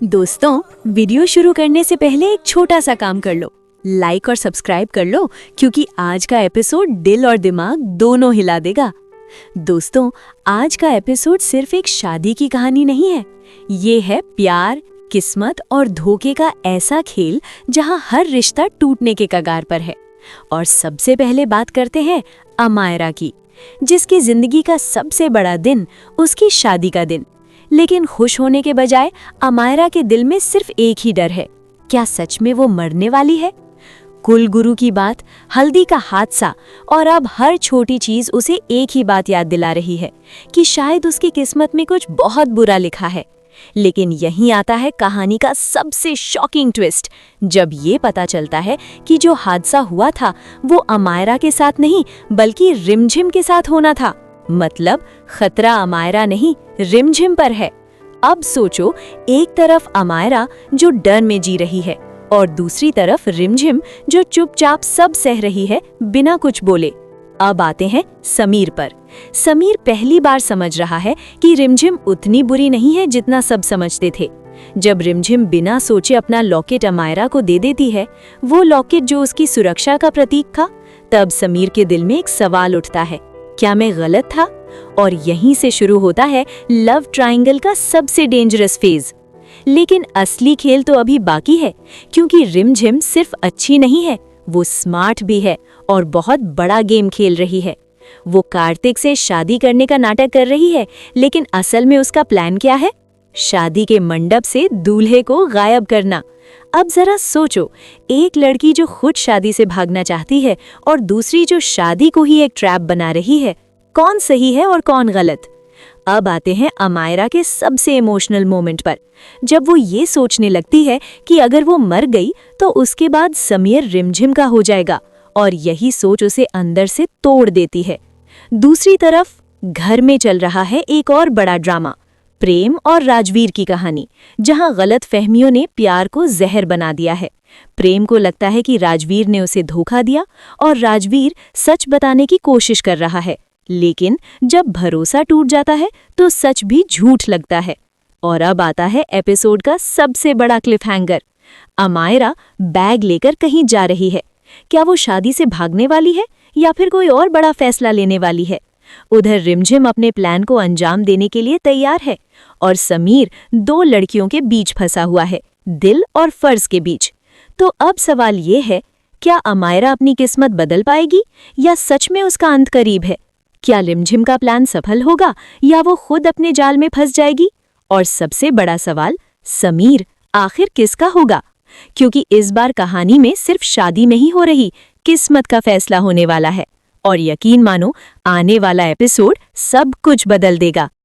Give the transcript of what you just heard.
दोस्तों, वीडियो शुरू करने से पहले एक छोटा सा काम कर लो। लाइक और सब्सक्राइब कर लो क्योंकि आज का एपिसोड दिल और दिमाग दोनों हिला देगा। दोस्तों, आज का एपिसोड सिर्फ एक शादी की कहानी नहीं है। ये है प्यार, किस्मत और धोखे का ऐसा खेल जहां हर रिश्ता टूटने के कगार पर है। और सबसे पहले बात करते हैं अमायरा की, जिसकी जिंदगी का सबसे बड़ा दिन उसकी शादी का दिन। लेकिन खुश होने के बजाय अमायरा के दिल में सिर्फ एक ही डर है, क्या सच में वो मरने वाली है? कुलगुरु की बात, हल्दी का हादसा और अब हर छोटी चीज उसे एक ही बात याद दिला रही है कि शायद उसकी किस्मत में कुछ बहुत बुरा लिखा है। लेकिन यहीं आता है कहानी का सबसे शॉकिंग ट्विस्ट, जब ये पता चलता है कि जो हादसा हुआ था वो अमायरा के साथ नहीं बल्कि रिमझिम के साथ होना था। मतलब खतरा अमायरा नहीं, रिमझिम पर है। अब सोचो, एक तरफ अमायरा जो डर में जी रही है और दूसरी तरफ रिमझिम जो चुपचाप सब सह रही है बिना कुछ बोले। अब आते हैं समीर पर। समीर पहली बार समझ रहा है कि रिमझिम उतनी बुरी नहीं है जितना सब समझते थे। जब रिमझिम बिना सोचे अपना लॉकेट अमायरा को दे देती है, वो लॉकेट जो उसकी सुरक्षा का प्रतीक था, तब समीर के दिल में एक सवाल उठता है, क्या मैं गलत था? और यहीं से शुरू होता है लव ट्रायंगल का सबसे डेंजरस फेज। लेकिन असली खेल तो अभी बाकी है, क्योंकि रिमझिम सिर्फ अच्छी नहीं है, वो स्मार्ट भी है और बहुत बड़ा गेम खेल रही है। वो कार्तिक से शादी करने का नाटक कर रही है, लेकिन असल में उसका प्लान क्या है? शादी के मंडप से दूल्हे को गायब करना। अब जरा सोचो, एक लड़की जो खुद शादी से भागना चाहती है और दूसरी जो शादी को ही एक ट्रैप बना रही है, कौन सही है और कौन गलत? अब आते हैं अमायरा के सबसे इमोशनल मोमेंट पर, जब वो ये सोचने लगती है कि अगर वो मर गई तो उसके बाद समीर रिमझिम का हो जाएगा, और यही सोच उसे अंदर से तोड़ देती है। दूसरी तरफ घर में चल रहा है एक और बड़ा ड्रामा, प्रेम और राजवीर की कहानी, जहां गलत फहमियों ने प्यार को जहर बना दिया है। प्रेम को लगता है कि राजवीर ने उसे धोखा दिया और राजवीर सच बताने की कोशिश कर रहा है, लेकिन जब भरोसा टूट जाता है तो सच भी झूठ लगता है। और अब आता है एपिसोड का सबसे बड़ा क्लिफहैंगर। अमायरा बैग लेकर कहीं जा रही है। क्या वो शादी से भागने वाली है या फिर कोई और बड़ा फैसला लेने वाली है? उधर रिमझिम अपने प्लान को अंजाम देने के लिए तैयार है और समीर दो लड़कियों के बीच फंसा हुआ है, दिल और फर्ज के बीच। तो अब सवाल ये है, क्या अमायरा अपनी किस्मत बदल पाएगी या सच में उसका अंत करीब है? क्या रिमझिम का प्लान सफल होगा या वो खुद अपने जाल में फंस जाएगी? और सबसे बड़ा सवाल, समीर आखिर किसका होगा? क्योंकि इस बार कहानी में सिर्फ शादी नहीं हो रही, किस्मत का फैसला होने वाला है। और यकीन मानो, आने वाला एपिसोड सब कुछ बदल देगा।